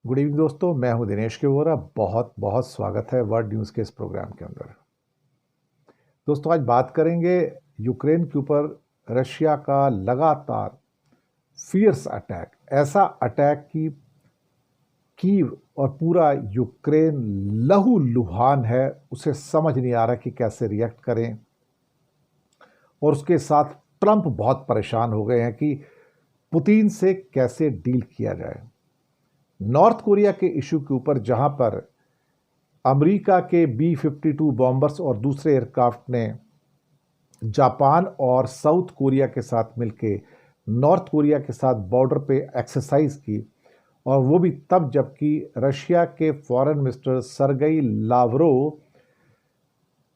Good evening दोस्तों, मैं हूं दिनेश के वोरा। बहुत बहुत स्वागत है वर्ल्ड न्यूज़ के इस प्रोग्राम के अंदर। दोस्तों, आज बात करेंगे यूक्रेन के ऊपर रशिया का लगातार फियर्स अटैक। ऐसा अटैक की कीव और पूरा यूक्रेन लहू लुहान है, उसे समझ नहीं आ रहा कि कैसे रिएक्ट करें। और उसके साथ ट्रंप बहुत परेशान हो गए हैं कि पुतिन से कैसे डील किया जाए। नॉर्थ कोरिया के इशू के ऊपर जहां पर अमेरिका के B-52 बॉम्बर्स और दूसरे एयरक्राफ्ट ने जापान और साउथ कोरिया के साथ मिलके नॉर्थ कोरिया के साथ बॉर्डर पे एक्सरसाइज की, और वो भी तब जबकि रशिया के foreign minister Sergei Lavrov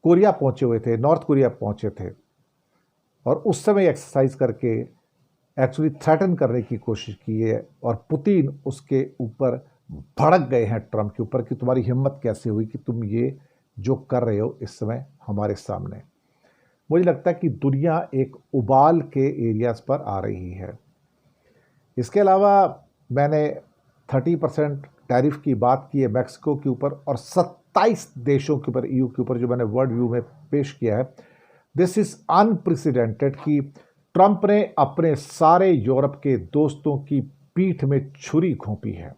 Korea पहुंचे हुए थे, नॉर्थ कोरिया पहुंचे थे, और उस समय एक्सरसाइज करके एक्चुअली थ्रेटन करने की कोशिश की है। और पुतिन उसके ऊपर भड़क गए हैं ट्रंप के ऊपर कि तुम्हारी हिम्मत कैसे हुई कि तुम ये जो कर रहे हो इस समय हमारे सामने। मुझे लगता है कि दुनिया एक उबाल के एरियाज पर आ रही है। इसके अलावा मैंने 30% टैरिफ की बात की है मैक्सिको के ऊपर, और 27 देशों के ऊपर, EU के ऊपर, जो मैंने वर्ल्ड व्यू में पेश किया है। दिस इज अनप्रेसिडेंटेड कि ट्रंप ने अपने सारे यूरोप के दोस्तों की पीठ में छुरी घोंपी है।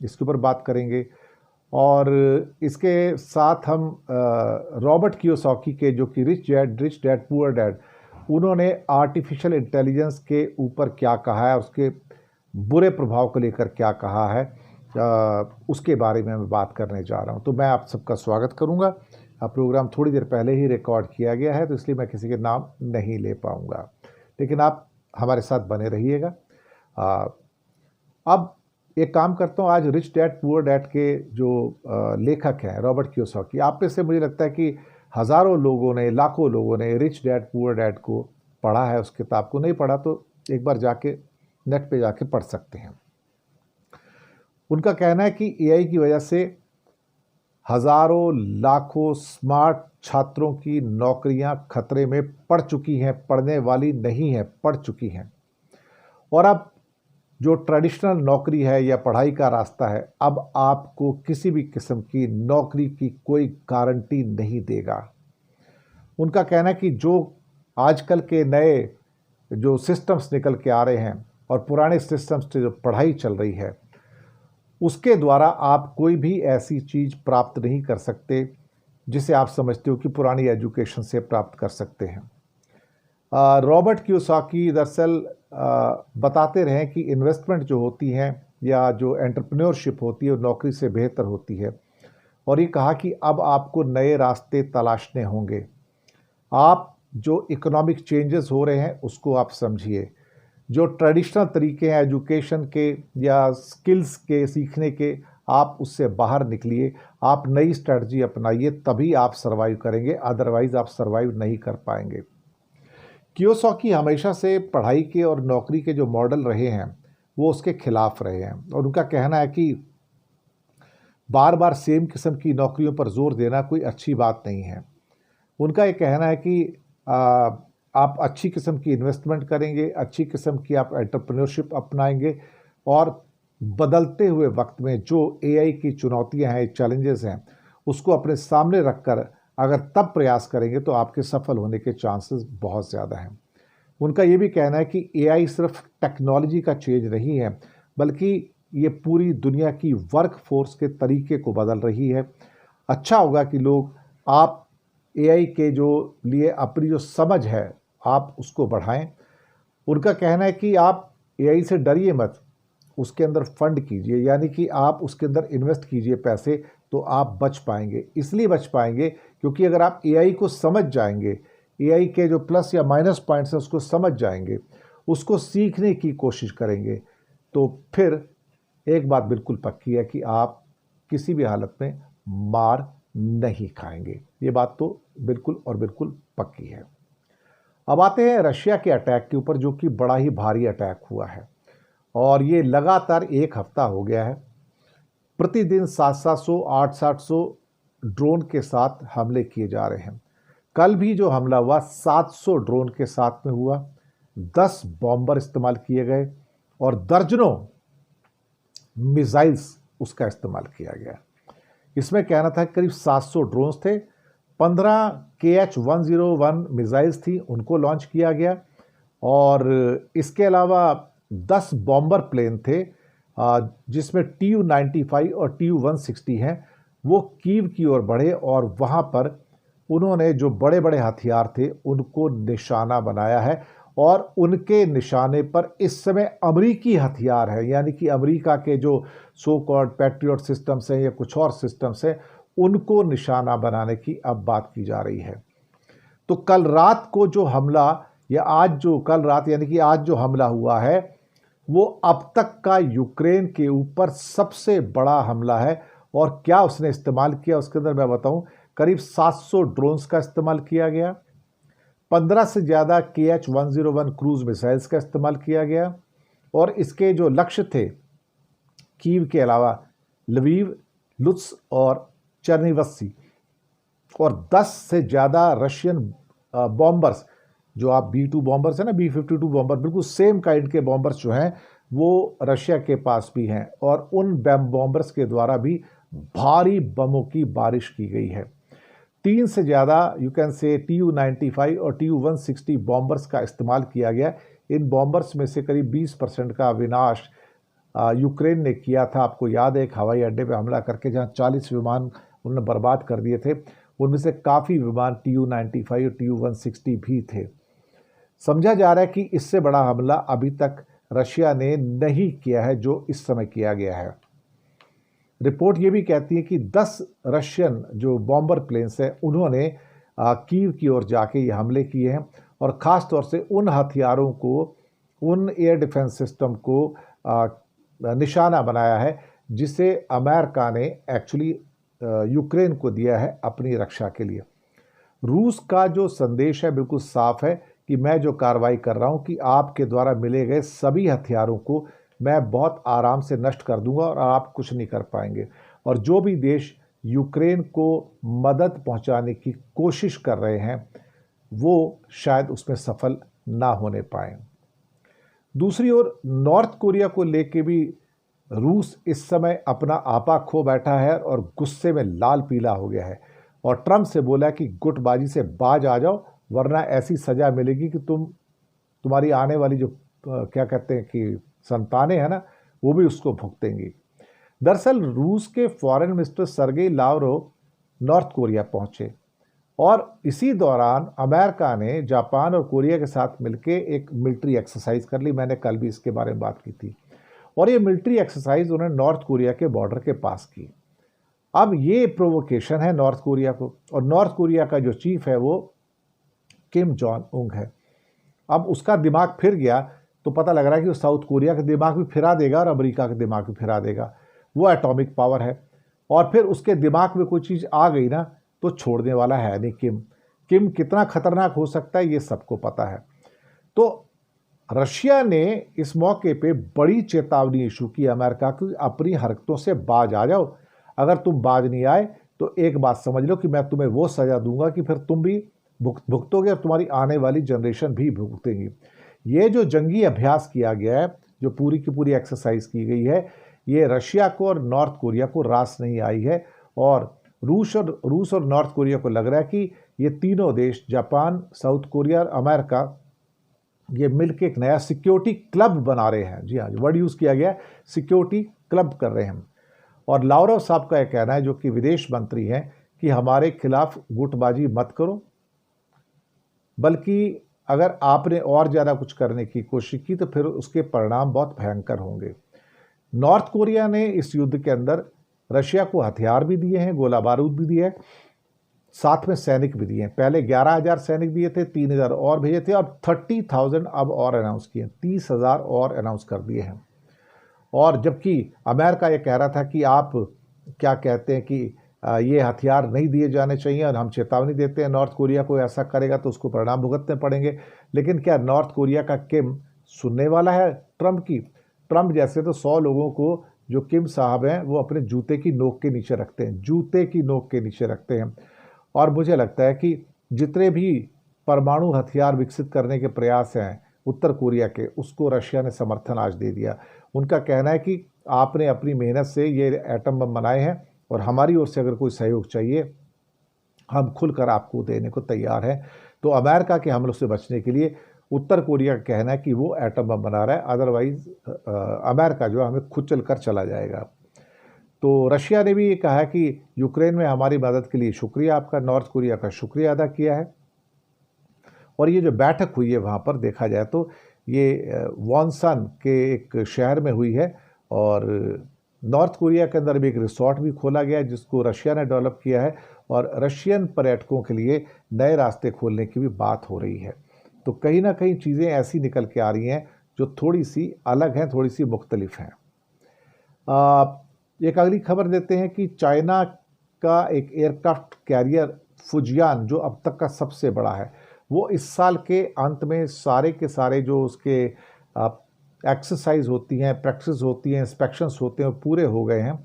इसके ऊपर बात करेंगे। और इसके साथ हम रॉबर्ट कियोसाकी के, जो कि रिच डैड पुअर डैड, उन्होंने आर्टिफिशियल इंटेलिजेंस के ऊपर क्या कहा है, उसके बुरे प्रभाव को लेकर क्या कहा है, उसके बारे में मैं बात करने जा रहा हूं। तो मैं आप सबका स्वागत करूंगा। प्रोग्राम थोड़ी देर पहले ही रिकॉर्ड किया गया है, तो इसलिए मैं किसी के नाम नहीं ले पाऊंगा, लेकिन आप हमारे साथ बने रहिएगा। अब एक काम करता हूँ, आज रिच डैड पुअर डैड के जो लेखक हैं रॉबर्ट कियोसाकी, आप में से मुझे लगता है कि हज़ारों लोगों ने, लाखों लोगों ने रिच डैड पुअर डैड को पढ़ा है। उस किताब को नहीं पढ़ा तो एक बार जाके नेट पे जाके पढ़ सकते हैं। उनका कहना है कि AI की वजह से हज़ारों लाखों स्मार्ट छात्रों की नौकरियां खतरे में पड़ चुकी हैं, पढ़ने वाली नहीं है, पड़ चुकी हैं। और अब जो ट्रेडिशनल नौकरी है या पढ़ाई का रास्ता है, अब आपको किसी भी किस्म की नौकरी की कोई गारंटी नहीं देगा। उनका कहना है कि जो आजकल के नए जो सिस्टम्स निकल के आ रहे हैं और पुराने सिस्टम्स से जो पढ़ाई चल रही है, उसके द्वारा आप कोई भी ऐसी चीज़ प्राप्त नहीं कर सकते जिसे आप समझते हो कि पुरानी एजुकेशन से प्राप्त कर सकते हैं। रॉबर्ट कियोसाकी दरअसल बताते रहे कि इन्वेस्टमेंट जो होती हैं या जो एंटरप्रेन्योरशिप होती है वो नौकरी से बेहतर होती है। और ये कहा कि अब आपको नए रास्ते तलाशने होंगे। आप जो इकोनॉमिक चेंजेस हो रहे हैं उसको आप समझिए। जो ट्रेडिशनल तरीके हैं एजुकेशन के या स्किल्स के सीखने के, आप उससे बाहर निकलिए। आप नई स्ट्रेटजी अपनाइए, तभी आप सर्वाइव करेंगे, अदरवाइज आप सर्वाइव नहीं कर पाएंगे। कियोसाकी हमेशा से पढ़ाई के और नौकरी के जो मॉडल रहे हैं वो उसके खिलाफ रहे हैं, और उनका कहना है कि बार बार सेम किस्म की नौकरियों पर जोर देना कोई अच्छी बात नहीं है। उनका ये कहना है कि आप अच्छी किस्म की इन्वेस्टमेंट करेंगे, अच्छी किस्म की आप एंटरप्रेन्योरशिप अपनाएंगे, और बदलते हुए वक्त में जो AI की चुनौतियां हैं, चैलेंजेस हैं, उसको अपने सामने रखकर अगर तब प्रयास करेंगे तो आपके सफल होने के चांसेस बहुत ज़्यादा हैं। उनका ये भी कहना है कि AI सिर्फ टेक्नोलॉजी का चेंज नहीं है, बल्कि ये पूरी दुनिया की वर्क फोर्स के तरीके को बदल रही है। अच्छा होगा कि लोग, आप AI के जो लिए अपनी जो समझ है आप उसको बढ़ाएं। उनका कहना है कि आप AI से डरिए मत, उसके अंदर फंड कीजिए, यानी कि आप उसके अंदर इन्वेस्ट कीजिए पैसे, तो आप बच पाएंगे। इसलिए बच पाएंगे क्योंकि अगर आप AI को समझ जाएंगे, AI के जो प्लस या माइनस पॉइंट्स हैं उसको समझ जाएंगे, उसको सीखने की कोशिश करेंगे, तो फिर एक बात बिल्कुल पक्की है कि आप किसी भी हालत में मार नहीं खाएंगे। ये बात तो बिल्कुल और बिल्कुल पक्की है। अब आते हैं रशिया के अटैक के ऊपर, जो कि बड़ा ही भारी अटैक हुआ है, और ये लगातार एक हफ्ता हो गया है। प्रतिदिन 700-700, 800-700 ड्रोन के साथ हमले किए जा रहे हैं। कल भी जो हमला हुआ 700 ड्रोन के साथ में हुआ, 10 बॉम्बर इस्तेमाल किए गए, और दर्जनों मिसाइल्स उसका इस्तेमाल किया गया। इसमें कहना था कि करीब 700 ड्रोन्स थे, 15 KH-101 मिसाइल्स थी, उनको लॉन्च किया गया और इसके अलावा 10 बॉम्बर प्लेन थे जिसमें Tu-95 और Tu-160 हैं। वो कीव की ओर बढ़े और वहाँ पर उन्होंने जो बड़े बड़े हथियार थे उनको निशाना बनाया है और उनके निशाने पर इस समय अमेरिकी हथियार है, यानी कि अमेरिका के जो सो कॉल्ड पैट्रियट सिस्टम्स हैं या कुछ और सिस्टम्स हैं उनको निशाना बनाने की अब बात की जा रही है। तो कल रात को जो हमला या आज जो कल रात यानी कि आज जो हमला हुआ है वो अब तक का यूक्रेन के ऊपर सबसे बड़ा हमला है। और क्या उसने इस्तेमाल किया उसके अंदर मैं बताऊं, करीब 700 ड्रोन्स का इस्तेमाल किया गया, 15 से ज़्यादा KH-101 क्रूज मिसाइल्स का इस्तेमाल किया गया और इसके जो लक्ष्य थे कीव के अलावा लवीव, लुत्स और चर्निवस्सी और 10 से ज़्यादा रशियन बॉम्बर्स, जो आप B-2 बॉम्बर्स हैं ना, B-52 बॉम्बर, बिल्कुल सेम काइंड के बॉम्बर्स जो हैं वो रशिया के पास भी हैं और उन बॉम्बर्स के द्वारा भी भारी बमों की बारिश की गई है। 3 से ज़्यादा यू कैन से Tu-95 और Tu-160 बॉम्बर्स का इस्तेमाल किया गया। इन बॉम्बर्स में से करीब 20% का विनाश यूक्रेन ने किया था। आपको याद है एक हवाई अड्डे पर हमला करके जहां 40 विमान उन्होंने बर्बाद कर दिए थे, उनमें से काफ़ी विमान Tu-95 और Tu-160 भी थे। समझा जा रहा है कि इससे बड़ा हमला अभी तक रशिया ने नहीं किया है जो इस समय किया गया है। रिपोर्ट ये भी कहती है कि 10 रशियन जो बॉम्बर प्लेन्स हैं उन्होंने कीव की ओर जाके ये हमले किए हैं और ख़ास तौर से उन हथियारों को, उन एयर डिफेंस सिस्टम को निशाना बनाया है जिसे अमेरिका ने एक्चुअली यूक्रेन को दिया है अपनी रक्षा के लिए। रूस का जो संदेश है बिल्कुल साफ है कि मैं जो कार्रवाई कर रहा हूं कि आपके द्वारा मिले गए सभी हथियारों को मैं बहुत आराम से नष्ट कर दूंगा और आप कुछ नहीं कर पाएंगे। और जो भी देश यूक्रेन को मदद पहुंचाने की कोशिश कर रहे हैं वो शायद उसमें सफल ना होने पाए। दूसरी ओर नॉर्थ कोरिया को लेके भी रूस इस समय अपना आपा खो बैठा है और गुस्से में लाल पीला हो गया है और ट्रंप से बोला कि गुटबाजी से बाज आ जाओ वरना ऐसी सजा मिलेगी कि तुम्हारी आने वाली जो क्या कहते हैं कि संतानें हैं ना वो भी उसको भुगतेंगी। दरअसल रूस के foreign minister Sergei Lavrov North Korea पहुंचे और इसी दौरान अमेरिका ने जापान और कोरिया के साथ मिलकर एक मिलिट्री एक्सरसाइज कर ली। मैंने कल भी इसके बारे में बात की थी और ये मिलिट्री एक्सरसाइज उन्होंने नॉर्थ कोरिया के बॉर्डर के पास की। अब ये प्रोवोकेशन है नॉर्थ कोरिया को और नॉर्थ कोरिया का जो चीफ है वो किम जोंग उंग है। अब उसका दिमाग फिर गया तो पता लग रहा है कि वो साउथ कोरिया का दिमाग भी फिरा देगा और अमेरिका का दिमाग भी फिरा देगा। वो एटॉमिक पावर है और फिर उसके दिमाग में कोई चीज़ आ गई ना तो छोड़ने वाला है नहीं। किम कितना खतरनाक हो सकता है ये सबको पता है। तो रशिया ने इस मौके पे बड़ी चेतावनी इशू की अमेरिका की, अपनी हरकतों से बाज आ जाओ। अगर तुम बाज नहीं आए तो एक बात समझ लो कि मैं तुम्हें वो सज़ा दूंगा कि फिर तुम भी भुगतोगे और तुम्हारी आने वाली जनरेशन भी भुगतेंगी। ये जो जंगी अभ्यास किया गया है, जो पूरी की पूरी एक्सरसाइज की गई है, ये रशिया को और नॉर्थ कोरिया को रास नहीं आई है और रूस और नॉर्थ कोरिया को लग रहा है कि ये तीनों देश जापान, साउथ कोरिया और अमेरिका ये मिलकर एक नया सिक्योरिटी क्लब बना रहे हैं। जी हाँ, वर्ड यूज़ किया गया, सिक्योरिटी क्लब कर रहे हैं। और लावरोव साहब का यह कहना है जो कि विदेश मंत्री हैं कि हमारे खिलाफ गुटबाजी मत करो, बल्कि अगर आपने और ज़्यादा कुछ करने की कोशिश की तो फिर उसके परिणाम बहुत भयंकर होंगे। नॉर्थ कोरिया ने इस युद्ध के अंदर रशिया को हथियार भी दिए हैं, गोला बारूद भी दिया है, साथ में सैनिक भी दिए हैं। पहले 11,000 सैनिक दिए थे, 3,000 और भेजे थे और 30,000 अब और अनाउंस किए, 30,000 और अनाउंस कर दिए हैं। और जबकि अमेरिका ये कह रहा था कि आप क्या कहते हैं कि ये हथियार नहीं दिए जाने चाहिए और हम चेतावनी देते हैं नॉर्थ कोरिया को ऐसा करेगा तो उसको परिणाम भुगतने पड़ेंगे। लेकिन क्या नॉर्थ कोरिया का किम सुनने वाला है ट्रंप की? ट्रंप जैसे तो 100 लोगों को जो किम साहब हैं वो अपने जूते की नोक के नीचे रखते हैं, जूते की नोक के नीचे रखते हैं। और मुझे लगता है कि जितने भी परमाणु हथियार विकसित करने के प्रयास हैं उत्तर कोरिया के, उसको रशिया ने समर्थन आज दे दिया। उनका कहना है कि आपने अपनी मेहनत से ये एटम बम बनाए हैं और हमारी ओर से अगर कोई सहयोग चाहिए हम खुलकर आपको देने को तैयार हैं। तो अमेरिका के हमलों से बचने के लिए उत्तर कोरिया का कहना है कि वो एटम बम बना रहा है, अदरवाइज अमेरिका जो है हमें खुद कर चला जाएगा। तो रशिया ने भी ये कहा है कि यूक्रेन में हमारी मदद के लिए शुक्रिया आपका, नॉर्थ कोरिया का शुक्रिया अदा किया है। और ये जो बैठक हुई है वहाँ पर देखा जाए तो ये वॉनसन के एक शहर में हुई है और नॉर्थ कोरिया के अंदर भी एक रिसोर्ट भी खोला गया है जिसको रशिया ने डेवलप किया है और रशियन पर्यटकों के लिए नए रास्ते खोलने की भी बात हो रही है। तो कहीं ना कहीं चीज़ें ऐसी निकल के आ रही हैं जो थोड़ी सी अलग हैं, थोड़ी सी मुख्तलिफ हैं। एक अगली खबर देते हैं कि चाइना का एक एयरक्राफ्ट कैरियर फुजियान जो अब तक का सबसे बड़ा है, वो इस साल के अंत में सारे के सारे जो उसके एक्सरसाइज होती हैं, प्रैक्टिस होती हैं, इंस्पेक्शंस होते हैं, पूरे हो गए हैं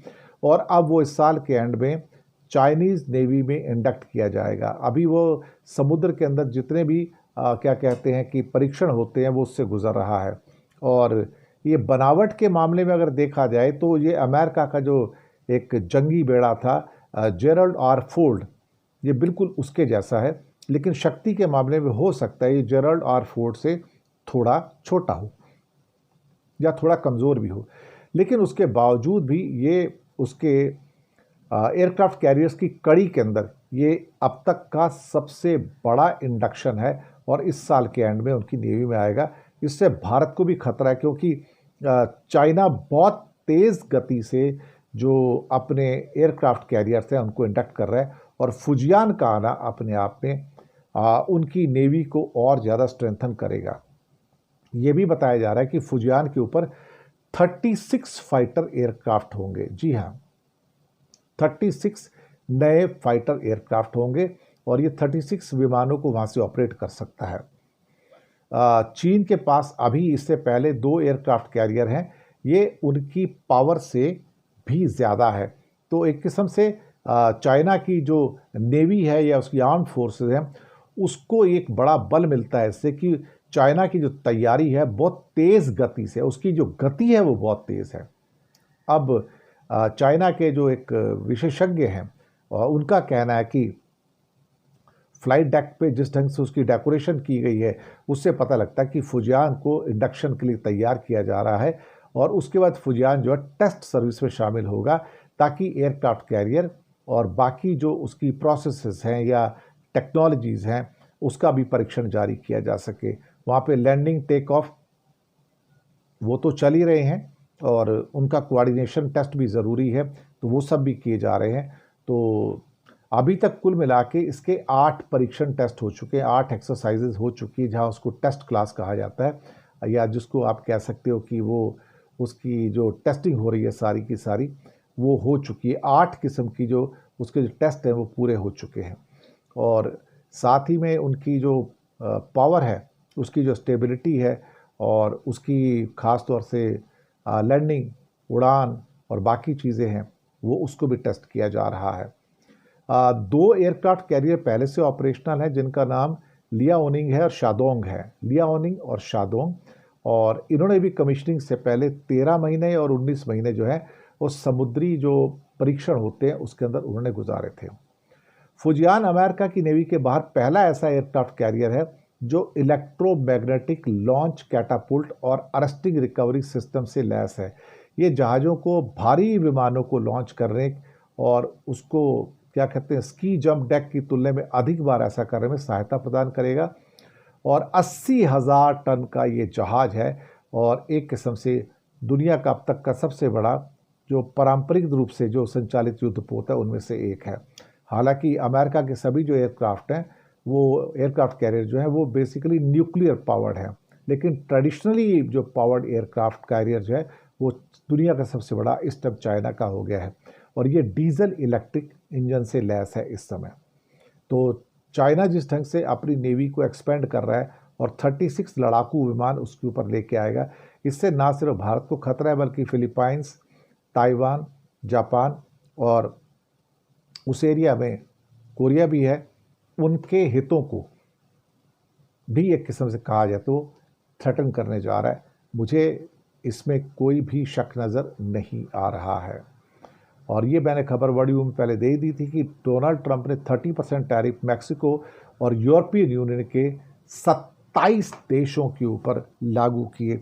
और अब वो इस साल के एंड में चाइनीज़ नेवी में इंडक्ट किया जाएगा। अभी वो समुद्र के अंदर जितने भी क्या कहते हैं कि परीक्षण होते हैं वो उससे गुजर रहा है। और ये बनावट के मामले में अगर देखा जाए तो ये अमेरिका का जो एक जंगी बेड़ा था जेरल्ड आर फोर्ड, ये बिल्कुल उसके जैसा है, लेकिन शक्ति के मामले में हो सकता है ये जेरल्ड आर फोर्ड से थोड़ा छोटा हो या थोड़ा कमज़ोर भी हो, लेकिन उसके बावजूद भी ये उसके एयरक्राफ्ट कैरियर्स की कड़ी के अंदर ये अब तक का सबसे बड़ा इंडक्शन है और इस साल के एंड में उनकी नेवी में आएगा। इससे भारत को भी खतरा है क्योंकि चाइना बहुत तेज़ गति से जो अपने एयरक्राफ्ट कैरियर्स हैं उनको इंडक्ट कर रहा है और फुजियान का आना अपने आप में उनकी नेवी को और ज़्यादा स्ट्रेंथन करेगा। ये भी बताया जा रहा है कि फुजियान के ऊपर 36 फाइटर एयरक्राफ्ट होंगे। जी हाँ, 36 नए फाइटर एयरक्राफ्ट होंगे और ये 36 विमानों को वहाँ से ऑपरेट कर सकता है। चीन के पास अभी इससे पहले 2 एयरक्राफ्ट कैरियर हैं, ये उनकी पावर से भी ज़्यादा है। तो एक किस्म से चाइना की जो नेवी है या उसकी आर्म फोर्सेस हैं उसको एक बड़ा बल मिलता है इससे कि चाइना की जो तैयारी है बहुत तेज़ गति से, उसकी जो गति है वो बहुत तेज़ है। अब चाइना के जो एक विशेषज्ञ हैं उनका कहना है कि फ्लाइट डेक पे जिस ढंग से उसकी डेकोरेशन की गई है उससे पता लगता है कि फुजियान को इंडक्शन के लिए तैयार किया जा रहा है और उसके बाद फुजियान जो है टेस्ट सर्विस में शामिल होगा ताकि एयरक्राफ्ट कैरियर और बाकी जो उसकी प्रोसेसेस हैं या टेक्नोलॉजीज़ हैं उसका भी परीक्षण जारी किया जा सके। वहाँ पे लैंडिंग टेक ऑफ वो तो चल ही रहे हैं और उनका कोऑर्डिनेशन टेस्ट भी ज़रूरी है, तो वो सब भी किए जा रहे हैं। तो अभी तक कुल मिला के इसके 8 परीक्षण टेस्ट हो चुके हैं, 8 एक्सरसाइजेज हो चुकी है जहाँ उसको टेस्ट क्लास कहा जाता है या जिसको आप कह सकते हो कि वो उसकी जो टेस्टिंग हो रही है सारी की सारी वो हो चुकी है। 8 किस्म की जो उसके जो टेस्ट हैं वो पूरे हो चुके हैं और साथ ही में उनकी जो पावर है, उसकी जो स्टेबिलिटी है और उसकी ख़ास तौर से लैंडिंग, उड़ान और बाकी चीज़ें हैं वो उसको भी टेस्ट किया जा रहा है। 2 एयरक्राफ्ट कैरियर पहले से ऑपरेशनल हैं जिनका नाम लियाओनिंग है और शादोंग है, लियाओनिंग और शादोंग, और इन्होंने भी कमीशनिंग से पहले 13 महीने और 19 महीने जो है वो समुद्री जो परीक्षण होते हैं उसके अंदर उन्होंने गुजारे थे। फुजियान अमेरिका की नेवी के बाहर पहला ऐसा एयरक्राफ्ट कैरियर है जो इलेक्ट्रोमैग्नेटिक लॉन्च कैटापुल्ट और अरेस्टिंग रिकवरी सिस्टम से लैस है। ये जहाज़ों को भारी विमानों को लॉन्च करने और उसको क्या कहते हैं स्की जंप डेक की तुलना में अधिक बार ऐसा करने में सहायता प्रदान करेगा और 80,000 टन का ये जहाज़ है और एक किस्म से दुनिया का अब तक का सबसे बड़ा जो पारंपरिक रूप से जो संचालित युद्धपोत है उनमें से एक है। हालांकि अमेरिका के सभी जो एयरक्राफ्ट हैं वो एयरक्राफ्ट कैरियर जो हैं वो बेसिकली न्यूक्लियर पावर्ड हैं, लेकिन ट्रेडिशनली जो पावर्ड एयरक्राफ्ट कैरियर जो है वो दुनिया का सबसे बड़ा इस टाइम चाइना का हो गया है और ये डीजल इलेक्ट्रिक इंजन से लैस है इस समय। तो चाइना जिस ढंग से अपनी नेवी को एक्सपेंड कर रहा है और 36 लड़ाकू विमान उसके ऊपर लेके आएगा, इससे ना सिर्फ भारत को खतरा है बल्कि फिलीपाइंस, ताइवान, जापान और उस एरिया में कोरिया भी है, उनके हितों को भी एक किस्म से कहा जाए तो थ्रेटन करने जा रहा है। मुझे इसमें कोई भी शक नज़र नहीं आ रहा है। और ये मैंने खबर बड़ी में पहले दे दी थी कि डोनाल्ड ट्रंप ने 30% टैरिफ मैक्सिको और यूरोपियन यूनियन के 27 देशों के ऊपर लागू किए।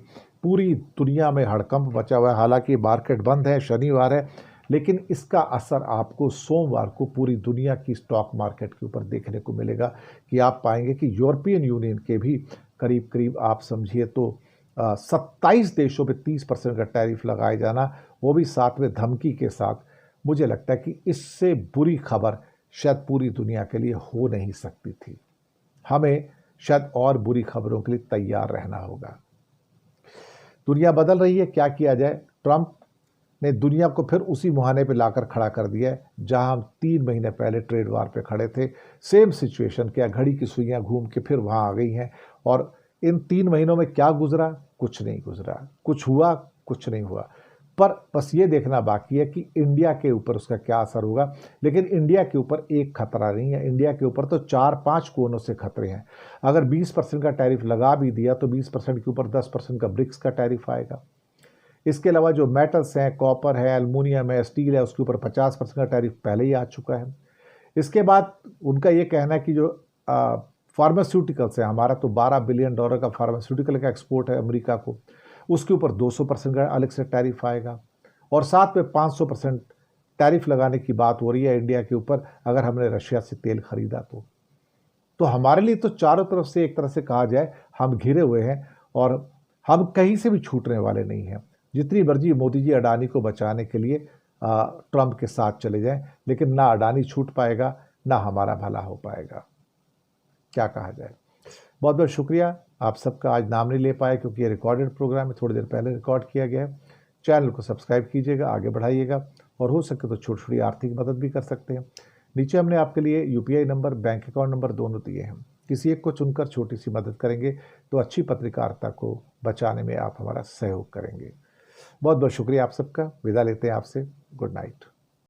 पूरी दुनिया में हड़कंप मचा हुआ है। हालांकि मार्केट बंद है, शनिवार है, लेकिन इसका असर आपको सोमवार को पूरी दुनिया की स्टॉक मार्केट के ऊपर देखने को मिलेगा कि आप पाएंगे कि यूरोपियन यूनियन के भी करीब करीब आप समझिए तो 27 देशों पे 30% का टैरिफ लगाए जाना, वो भी साथ में धमकी के साथ। मुझे लगता है कि इससे बुरी खबर शायद पूरी दुनिया के लिए हो नहीं सकती थी। हमें शायद और बुरी खबरों के लिए तैयार रहना होगा। दुनिया बदल रही है, क्या किया जाए। ट्रंप ने दुनिया को फिर उसी मुहाने पे लाकर खड़ा कर दिया है जहां हम 3 महीने पहले ट्रेड वार पे खड़े थे। सेम सिचुएशन, क्या घड़ी की सुइयां घूम के फिर वहां आ गई हैं। और इन 3 महीनों में क्या गुजरा? कुछ नहीं गुजरा। कुछ हुआ? कुछ नहीं हुआ। पर बस ये देखना बाकी है कि इंडिया के ऊपर उसका क्या असर होगा। लेकिन इंडिया के ऊपर एक खतरा नहीं है, इंडिया के ऊपर तो 4-5 कोनों से खतरे हैं। अगर 20% का टैरिफ लगा भी दिया तो 20% के ऊपर 10% का ब्रिक्स का टैरिफ आएगा। इसके अलावा जो मेटल्स हैं, कॉपर है, एल्युमिनियम है, स्टील है, उसके ऊपर 50% का टैरिफ पहले ही आ चुका है। इसके बाद उनका ये कहना है कि जो फार्मास्यूटिकल्स है, हमारा तो $12 बिलियन का फार्मास्यूटिकल का एक्सपोर्ट है अमेरिका को, उसके ऊपर 200% का अलग से टैरिफ आएगा। और साथ में 500% टैरिफ लगाने की बात हो रही है इंडिया के ऊपर अगर हमने रशिया से तेल खरीदा तो हमारे लिए तो चारों तरफ से एक तरह से कहा जाए हम घिरे हुए हैं और हम कहीं से भी छूटने वाले नहीं हैं। जितनी मर्जी मोदी जी अडानी को बचाने के लिए ट्रंप के साथ चले जाएं, लेकिन ना अडानी छूट पाएगा, ना हमारा भला हो पाएगा। क्या कहा जाए। बहुत बहुत शुक्रिया आप सबका। आज नाम नहीं ले पाए क्योंकि ये रिकॉर्डेड प्रोग्राम है, थोड़ी देर पहले रिकॉर्ड किया गया है। चैनल को सब्सक्राइब कीजिएगा, आगे बढ़ाइएगा और हो सके तो छोटी छोटी आर्थिक मदद भी कर सकते हैं। नीचे हमने आपके लिए UPI number, bank account number दोनों दिए हैं। किसी एक को चुनकर छोटी सी मदद करेंगे तो अच्छी पत्रकारिता को बचाने में आप हमारा सहयोग करेंगे। बहुत बहुत शुक्रिया आप सबका। विदा लेते हैं आपसे। Good night.